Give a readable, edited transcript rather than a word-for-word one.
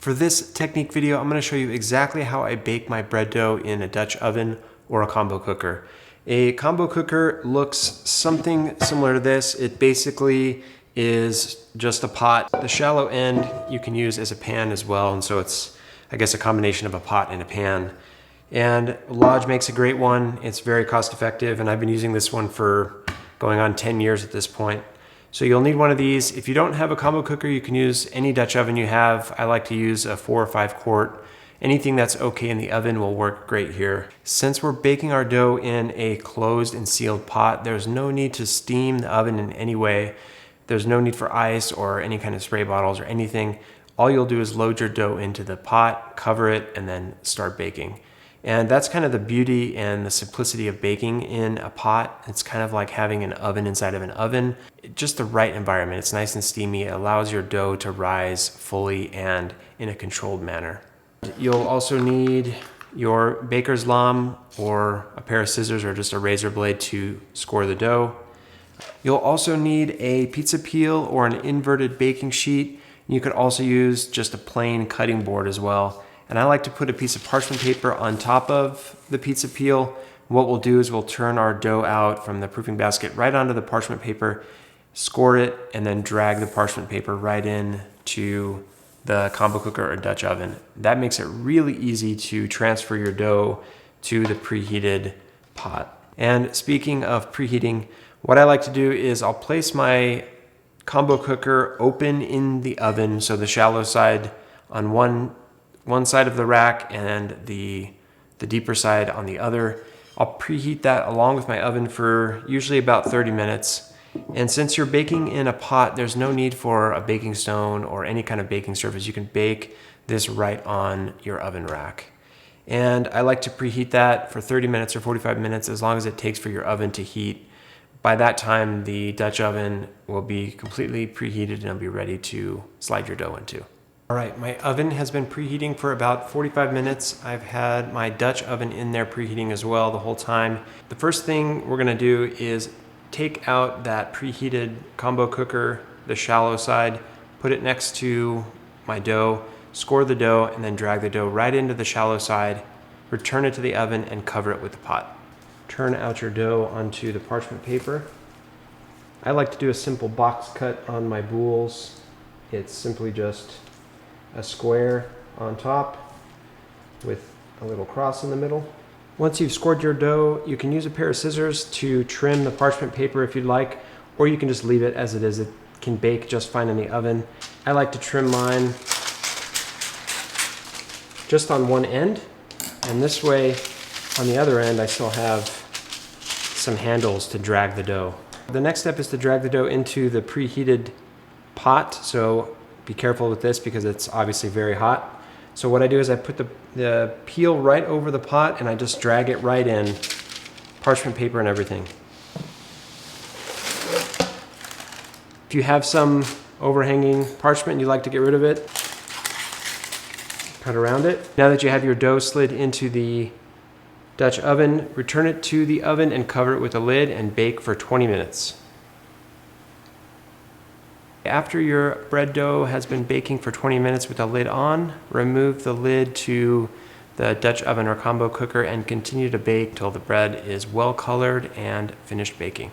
For this technique video, I'm going to show you exactly how I bake my bread dough in a Dutch oven or a combo cooker. A combo cooker looks something similar to this. It basically is just a pot. The shallow end you can use as a pan as well, and so it's, I guess, a combination of a pot and a pan. And Lodge makes a great one. It's very cost effective, and I've been using this one for going on 10 years at this point. So you'll need one of these. If you don't have a combo cooker, you can use any Dutch oven you have. I like to use a 4 or 5 quart. Anything that's okay in the oven will work great here. Since we're baking our dough in a closed and sealed pot, there's no need to steam the oven in any way. There's no need for ice or any kind of spray bottles or anything. All you'll do is load your dough into the pot, cover it, and then start baking. And that's kind of the beauty and the simplicity of baking in a pot. It's kind of like having an oven inside of an oven. Just the right environment. It's nice and steamy. It allows your dough to rise fully and in a controlled manner. You'll also need your baker's lame or a pair of scissors or just a razor blade to score the dough. You'll also need a pizza peel or an inverted baking sheet. You could also use just a plain cutting board as well. And I like to put a piece of parchment paper on top of the pizza peel. What we'll do is we'll turn our dough out from the proofing basket right onto the parchment paper, score it, and then drag the parchment paper right in to the combo cooker or Dutch oven. That makes it really easy to transfer your dough to the preheated pot. And speaking of preheating, what I like to do is I'll place my combo cooker open in the oven, so the shallow side on one side of the rack and the deeper side on the other. I'll preheat that along with my oven for usually about 30 minutes. And since you're baking in a pot, there's no need for a baking stone or any kind of baking surface. You can bake this right on your oven rack. And I like to preheat that for 30 minutes or 45 minutes, as long as it takes for your oven to heat. By that time, the Dutch oven will be completely preheated and it'll be ready to slide your dough into. All right, my oven has been preheating for about 45 minutes. I've had my Dutch oven in there preheating as well the whole time. The first thing we're gonna do is take out that preheated combo cooker, the shallow side, put it next to my dough, score the dough, and then drag the dough right into the shallow side, return it to the oven, and cover it with the pot. Turn out your dough onto the parchment paper. I like to do a simple box cut on my boules. It's simply just a square on top with a little cross in the middle. Once you've scored your dough, you can use a pair of scissors to trim the parchment paper if you'd like, or you can just leave it as it is. It can bake just fine in the oven. I like to trim mine just on one end, and this way on the other end I still have some handles to drag the dough. The next step is to drag the dough into the preheated pot, so be careful with this because it's obviously very hot. So what I do is I put the peel right over the pot and I just drag it right in, parchment paper and everything. If you have some overhanging parchment and you'd like to get rid of it, cut around it. Now that you have your dough slid into the Dutch oven, return it to the oven and cover it with a lid and bake for 20 minutes. After your bread dough has been baking for 20 minutes with the lid on, remove the lid to the Dutch oven or combo cooker and continue to bake till the bread is well colored and finished baking.